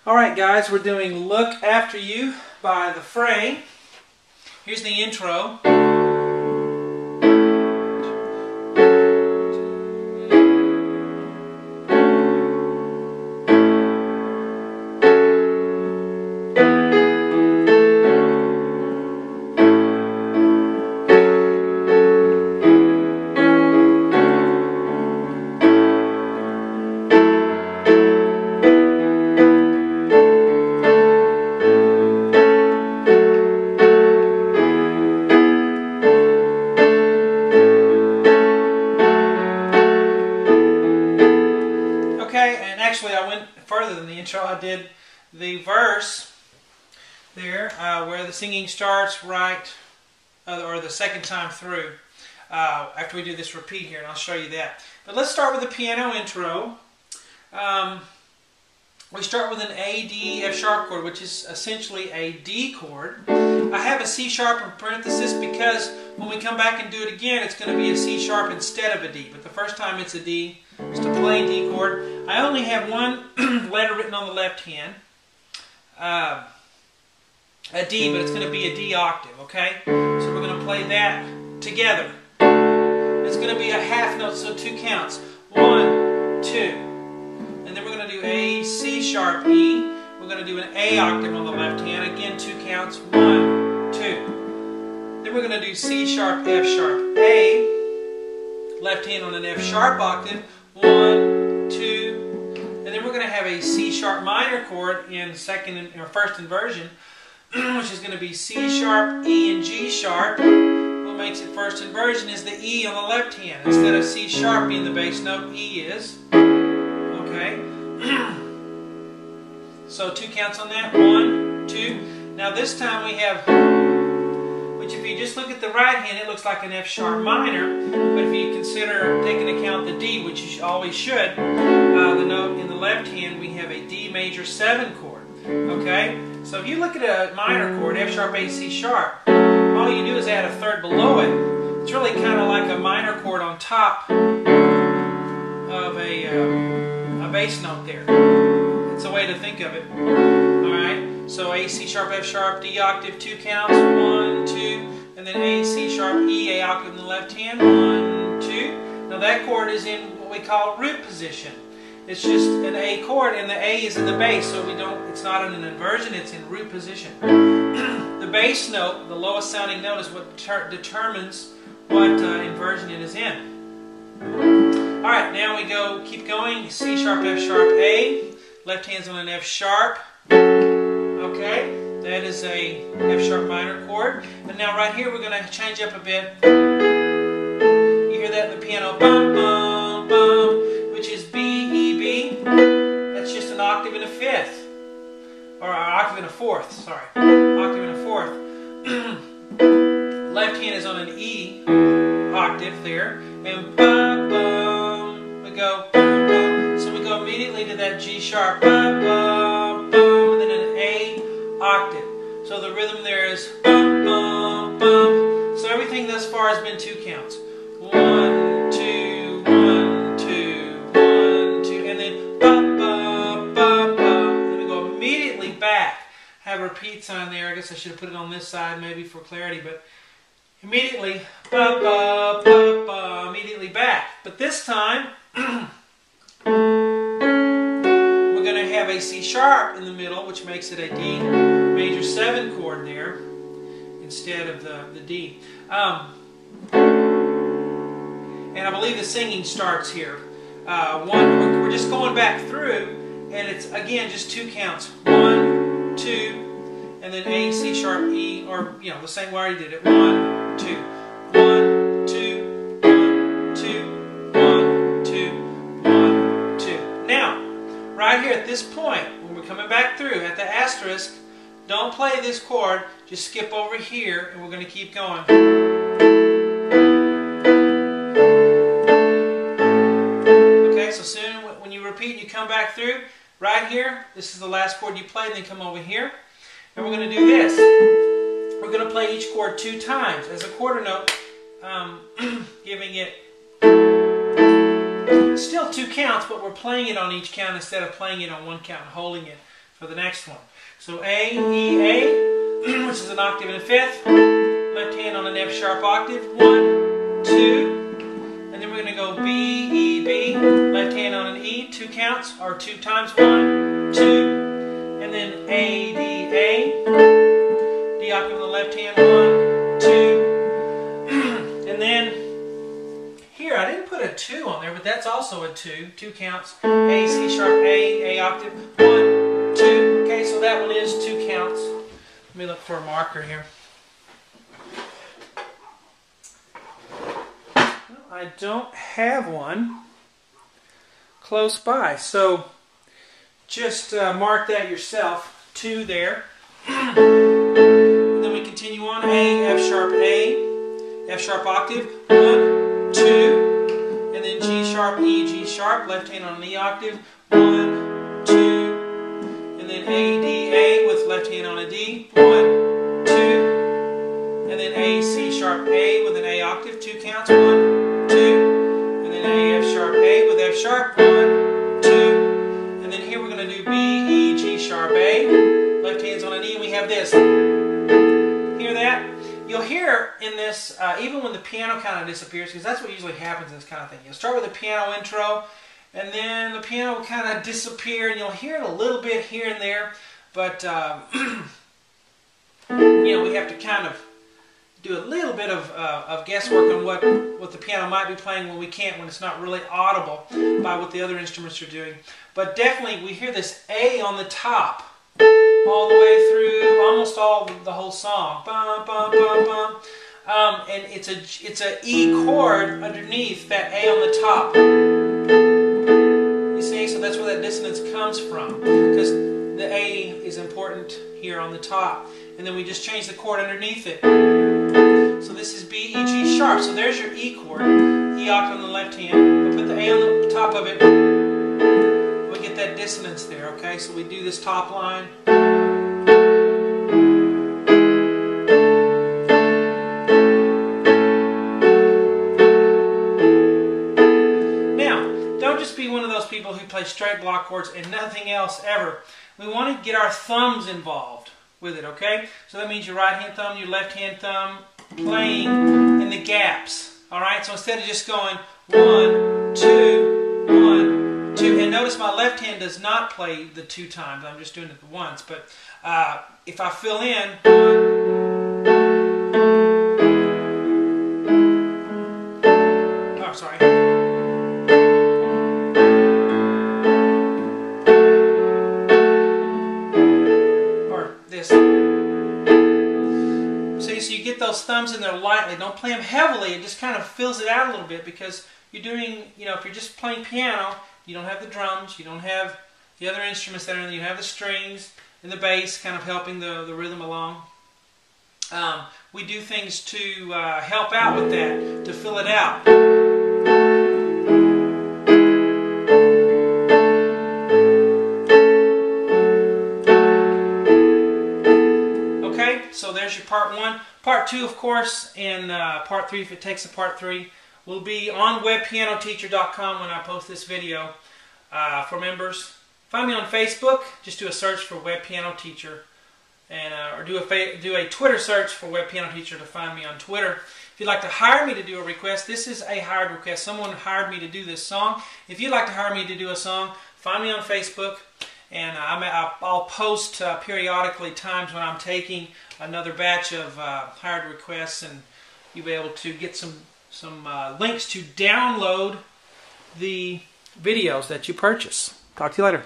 Alright guys, we're doing Look After You by the Fray. Here's the intro. And actually I went further than the intro. I did the verse there where the singing starts right, or the second time through, after we do this repeat here, and I'll show you that. But let's start with the piano intro. We start with an A, D, F sharp chord, which is essentially a D chord. I have a C sharp in parenthesis because when we come back and do it again, it's going to be a C sharp instead of a D. But the first time it's a D, just a plain D chord. I only have one letter written on the left hand, a D, but it's going to be a D octave, okay? So we're going to play that together. It's going to be a half note, so 2 counts. 1, 2. And then we're going to do A, C sharp, E. We're going to do an A octave on the left hand. Again, 2 counts. 1, 2. Then we're going to do C sharp, F sharp, A. Left hand on an F sharp octave. 1, 2. And then we're going to have a C sharp minor chord in first inversion, which is going to be C sharp, E, and G sharp. What makes it first inversion is the E on the left hand. Instead of C sharp being the bass note, E is. Okay, so 2 counts on that. 1, 2. Now this time we have, which if you just look at the right hand, it looks like an F sharp minor. But if you consider taking account the D, which you always should, the note in the left hand, we have a D major 7 chord. Okay, so if you look at a minor chord, F sharp, A, C sharp, all you do is add a third below it. It's really kind of like a minor chord on top of a bass note there. It's a way to think of it. Alright, so A, C sharp, F sharp, D octave, 2 counts, 1, 2, and then A, C sharp, E, A octave in the left hand, 1, 2. Now that chord is in what we call root position. It's just an A chord, and the A is in the bass, so it's not in an inversion, it's in root position. The bass note, the lowest sounding note, is what determines what inversion it is in. Alright, now we keep going. C sharp, F sharp, A. Left hand's on an F sharp. Okay, that is a F sharp minor chord. And now right here we're going to change up a bit. You hear that in the piano, bum, bum, bum, which is B, E, B. That's just an octave and a fifth. Or an octave and a fourth, sorry. Octave and a fourth. Left hand is on an E octave there. And bum, bum, we go bum, bum. So we go immediately to that G sharp, bum, bum, bum, and then an A octave. So the rhythm there is bum, bum, bum. So everything thus far has been 2 counts. 1, 2, 1, 2, 1, 2, and then bum, bum, bum, bum. And then we go immediately back. Have a repeat sign there. I guess I should have put it on this side maybe for clarity, but immediately, ba, ba, ba, ba, immediately back. But this time, we're going to have a C sharp in the middle, which makes it a D major 7 chord there, instead of the D. And I believe the singing starts here. We're just going back through, and it's, again, just 2 counts. 1, 2, and then A, C sharp, E, or, the same way I did it. 1, 2, 1, 2, 1, 2, 1, 2, 1, 2. Now, right here at this point, when we're coming back through, at the asterisk, don't play this chord, just skip over here, and we're going to keep going. Okay, so soon, when you repeat and you come back through, right here, this is the last chord you play, and then come over here. And we're going to do this. We're going to play each chord 2 times as a quarter note, giving it still 2 counts, but we're playing it on each count instead of playing it on 1 count and holding it for the next one. So A, E, A, which is an octave and a fifth. Left hand on an F sharp octave. 1, 2. And then we're going to go B, E, B. Left hand on an E, 2 counts, or 2 times. 1, 2. And then A, D, A. D octave on the left hand. 1, 2. And then here, I didn't put a 2 on there, but that's also a 2. 2 counts. A, C sharp, A octave. 1, 2. Okay, so that one is 2 counts. Let me look for a marker here. I don't have one close by, so just mark that yourself. 2 there. Then we continue on. A, F sharp octave. 1, 2, and then G sharp, E, G sharp. Left hand on an E octave. 1, 2, and then A, D, A with left hand on a D. 1, 2, and then A, C sharp, A with an A octave. 2 counts. 1, 2, and then A, F sharp, A with F sharp. 1, 2, and then here we're going to do B, E, G sharp, A. Left hand's on an E, and we have this. Hear that? You'll hear in this, even when the piano kind of disappears, because that's what usually happens in this kind of thing. You'll start with a piano intro, and then the piano will kind of disappear, and you'll hear it a little bit here and there. But, you know, we have to kind of do a little bit of guesswork on what the piano might be playing when we can't, when it's not really audible by what the other instruments are doing. But definitely, we hear this A on the top all the way through almost the whole song. Bum, bum, bum, bum. And it's a E chord underneath that A on the top. You see, so that's where that dissonance comes from, because the A is important here on the top, and then we just change the chord underneath it. So this is B, E, G sharp. So there's your E chord, E octave on the left hand. We put the A on the top of it. We get that dissonance there. Okay, so we do this top line. Be one of those people who play straight block chords and nothing else ever. We want to get our thumbs involved with it, okay? So that means your right hand thumb, your left hand thumb playing in the gaps. Alright, so instead of just going 1, 2, 1, 2, and notice my left hand does not play the 2 times. I'm just doing it once. But if I fill in 1, oh, sorry. Those thumbs in there lightly. Don't play them heavily. It just kind of fills it out a little bit, because you're doing, you know, if you're just playing piano, you don't have the drums, you don't have the other instruments that are in there, you have the strings and the bass kind of helping the rhythm along. We do things to help out with that, to fill it out. So there's your part 1. Part 2, of course, and part 3, if it takes a part 3, will be on webpianoteacher.com when I post this video for members. Find me on Facebook. Just do a search for Web Piano Teacher, and or do a Twitter search for Web Piano Teacher to find me on Twitter. If you'd like to hire me to do a request, this is a hired request. Someone hired me to do this song. If you'd like to hire me to do a song, find me on Facebook. And I'll post periodically times when I'm taking another batch of hired requests, and you'll be able to get some links to download the videos that you purchase. Talk to you later.